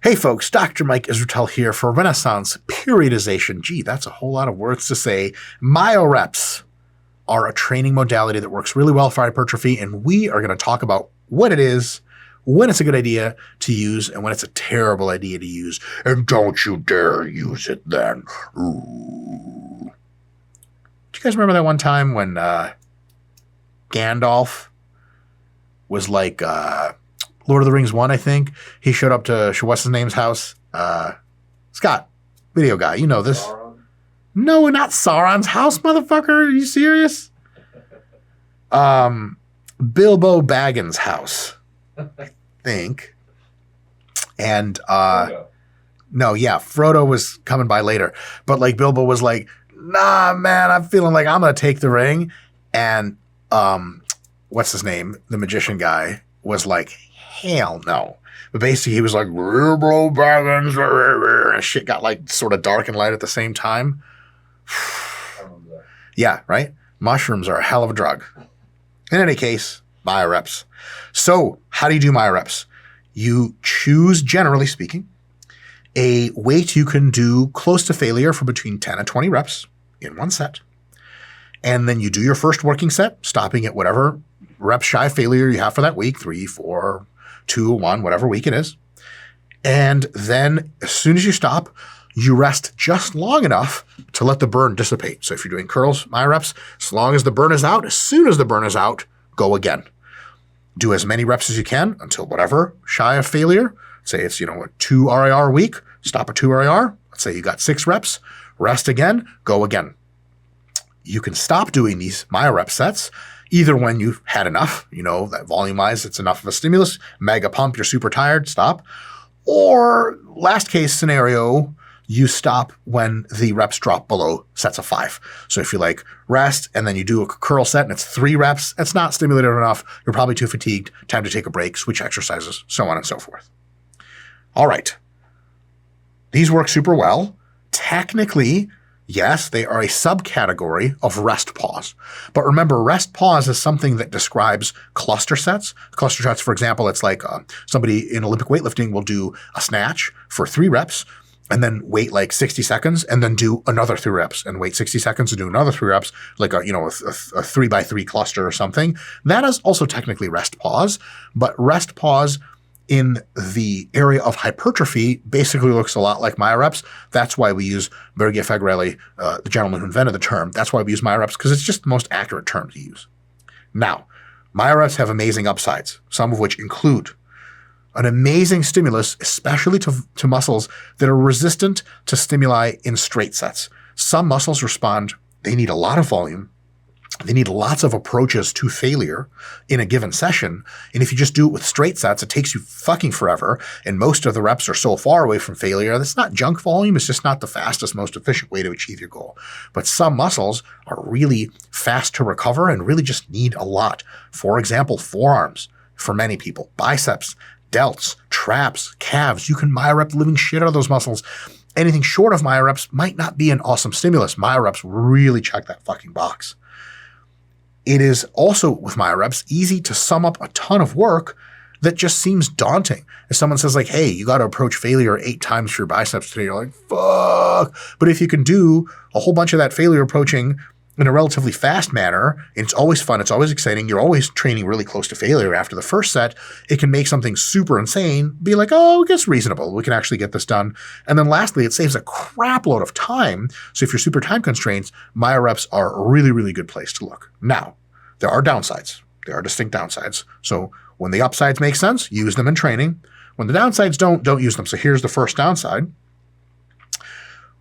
Hey folks, Dr. Mike Israetel here for Renaissance Periodization. Gee, that's a whole lot of words to say. Myo-reps are a training modality that works really well for hypertrophy, and we are going to talk about what it is, when it's a good idea to use, and when it's a terrible idea to use. And don't you dare use it then. Ooh. Do you guys remember that one time when Gandalf was like... Lord of the Rings 1, I think. He showed up to, what's his name's house? Scott, video guy. You know this. Sauron? No, not Sauron's house, motherfucker. Are you serious? Bilbo Baggins' house, I think. And, no, yeah, Frodo was coming by later. But, like, Bilbo was like, nah, man, I'm feeling like I'm going to take the ring. And, what's his name? The magician guy was like, hell no. But basically he was like, Bilbo Baggins, and shit got like sort of dark and light at the same time. Yeah, right? Mushrooms are a hell of a drug. In any case, Myo-reps. So how do you do Myo-reps? You choose, generally speaking, a weight you can do close to failure for between 10 and 20 reps in one set. And then you do your first working set, stopping at whatever reps shy of failure you have for that week, 3, 4, 2, 1, whatever week it is. And then as soon as you stop, you rest just long enough to let the burn dissipate. So if you're doing curls, Myo-reps, as long as the burn is out, as soon as the burn is out, go again. Do as many reps as you can until whatever shy of failure. Say it's, a 2 RIR week, stop at 2 RIR. Let's say you got 6 reps, rest again, go again. You can stop doing these Myo-rep sets either when you've had enough, that volume-wise, it's enough of a stimulus, mega pump, you're super tired, stop. Or last case scenario, you stop when the reps drop below sets of 5. So if you like rest and then you do a curl set and it's 3 reps, it's not stimulative enough, you're probably too fatigued, time to take a break, switch exercises, so on and so forth. All right. These work super well. Technically, yes, they are a subcategory of rest pause. But remember, rest pause is something that describes cluster sets. Cluster sets, for example, it's like somebody in Olympic weightlifting will do a snatch for 3 reps and then wait like 60 seconds and then do another 3 reps and wait 60 seconds and do another 3 reps, like a 3x3 cluster or something. That is also technically rest pause, but rest pause in the area of hypertrophy basically looks a lot like Myo-reps. That's why we use Berge Fagrelli, the gentleman who invented the term. That's why we use Myo-reps, because it's just the most accurate term to use. Now, Myo-reps have amazing upsides, some of which include an amazing stimulus, especially to muscles that are resistant to stimuli in straight sets. Some muscles respond, they need a lot of volume. They need lots of approaches to failure in a given session. And if you just do it with straight sets, it takes you fucking forever. And most of the reps are so far away from failure. That's not junk volume. It's just not the fastest, most efficient way to achieve your goal. But some muscles are really fast to recover and really just need a lot. For example, forearms for many people, biceps, delts, traps, calves. You can Myo-rep the living shit out of those muscles. Anything short of Myo-reps might not be an awesome stimulus. Myo-reps really check that fucking box. It is also, with Myo-reps, easy to sum up a ton of work that just seems daunting. If someone says like, hey, you got to approach failure 8 times for your biceps today, you're like, fuck. But if you can do a whole bunch of that failure approaching in a relatively fast manner, and it's always fun, it's always exciting, you're always training really close to failure after the first set, it can make something super insane be like, oh, it gets reasonable. We can actually get this done. And then lastly, it saves a crap load of time. So if you're super time constrained, Myo-reps are a really, really good place to look. Now, there are downsides. There are distinct downsides. So when the upsides make sense, use them in training. When the downsides don't use them. So here's the first downside.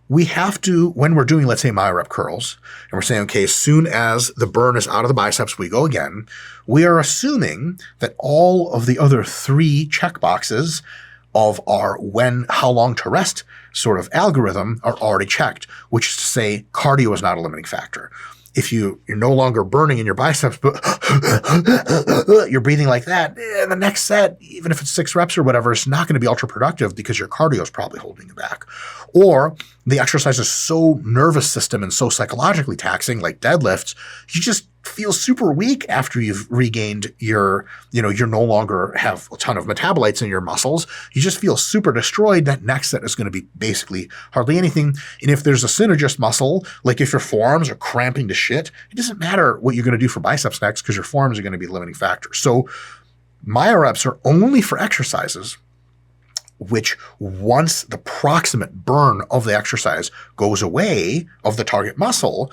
We have to, when we're doing, let's say, Myo-rep curls, and we're saying, okay, as soon as the burn is out of the biceps, we go again, we are assuming that all of the other 3 checkboxes of our how long to rest sort of algorithm are already checked, which is to say cardio is not a limiting factor. If you're no longer burning in your biceps, but you're breathing like that, the next set, even if it's 6 reps or whatever, is not going to be ultra productive because your cardio is probably holding you back. Or the exercise is so nervous system and so psychologically taxing, like deadlifts, feel super weak after you've regained you're no longer have a ton of metabolites in your muscles. You just feel super destroyed. That next set is going to be basically hardly anything. And if there's a synergist muscle, like if your forearms are cramping to shit, it doesn't matter what you're going to do for biceps next because your forearms are going to be the limiting factor. So Myoreps are only for exercises which once the proximate burn of the exercise goes away of the target muscle,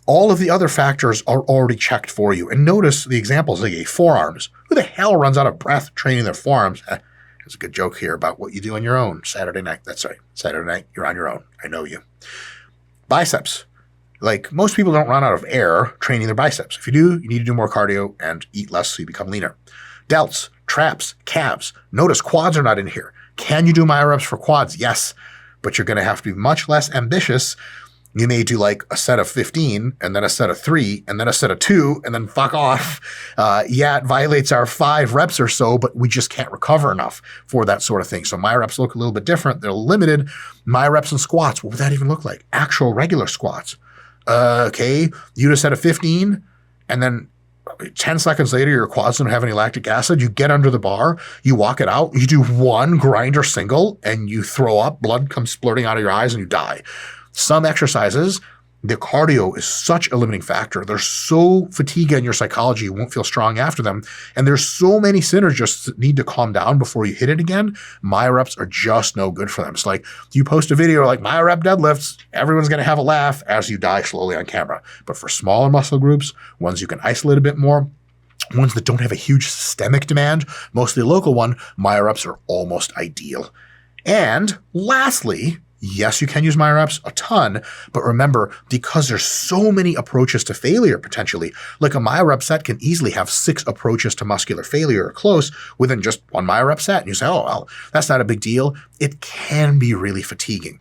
all of the other factors are already checked for you. And notice the examples they gave. Forearms. Who the hell runs out of breath training their forearms? There's a good joke here about what you do on your own Saturday night. That's right. Saturday night, you're on your own. I know you. Biceps. Like most people don't run out of air training their biceps. If you do, you need to do more cardio and eat less so you become leaner. Delts, traps, calves. Notice quads are not in here. Can you do Myoreps for quads? Yes, but you're going to have to be much less ambitious. You may do like a set of 15 and then a set of 3 and then a set of 2 and then fuck off. Yeah, it violates our 5 reps or so, but we just can't recover enough for that sort of thing. So Myoreps look a little bit different. They're limited. Myoreps and squats, what would that even look like? Actual regular squats. Okay, you do a set of 15 and then 10 seconds later, your quads don't have any lactic acid. You get under the bar, you walk it out, you do one grinder single and you throw up, blood comes splurting out of your eyes and you die. Some exercises, the cardio is such a limiting factor. They're so fatiguing in your psychology, you won't feel strong after them. And there's so many synergists that need to calm down before you hit it again. Myoreps are just no good for them. It's like you post a video like Myorep deadlifts, everyone's going to have a laugh as you die slowly on camera. But for smaller muscle groups, ones you can isolate a bit more, ones that don't have a huge systemic demand, mostly a local one, Myoreps are almost ideal. And lastly, yes, you can use Myoreps a ton, but remember, because there's so many approaches to failure potentially, like a Myorep set can easily have 6 approaches to muscular failure or close within just one Myorep set. And you say, oh, well, that's not a big deal. It can be really fatiguing.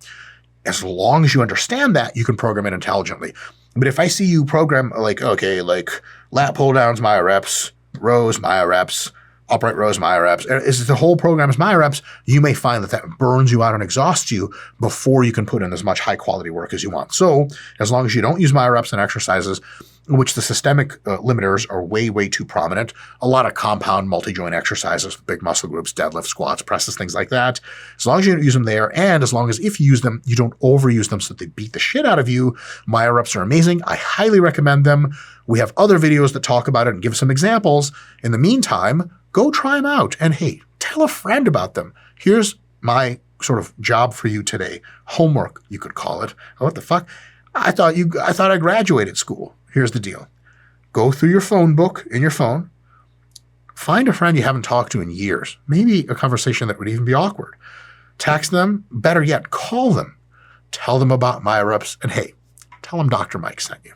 As long as you understand that, you can program it intelligently. But if I see you program like, okay, like lat pull downs Myoreps, rows Myoreps, upright rows Myoreps, is the whole program is Myoreps, you may find that burns you out and exhausts you before you can put in as much high quality work as you want. So as long as you don't use Myoreps in exercises, which the systemic limiters are way, way too prominent, a lot of compound multi-joint exercises, big muscle groups, deadlift, squats, presses, things like that. As long as you don't use them there, and as long as if you use them, you don't overuse them so that they beat the shit out of you, Myoreps are amazing. I highly recommend them. We have other videos that talk about it and give some examples. In the meantime, go try them out. And hey, tell a friend about them. Here's my sort of job for you today. Homework, you could call it. What the fuck? I thought I graduated school. Here's the deal. Go through your phone book in your phone. Find a friend you haven't talked to in years. Maybe a conversation that would even be awkward. Text them. Better yet, call them. Tell them about Myoreps. And hey, tell them Dr. Mike sent you.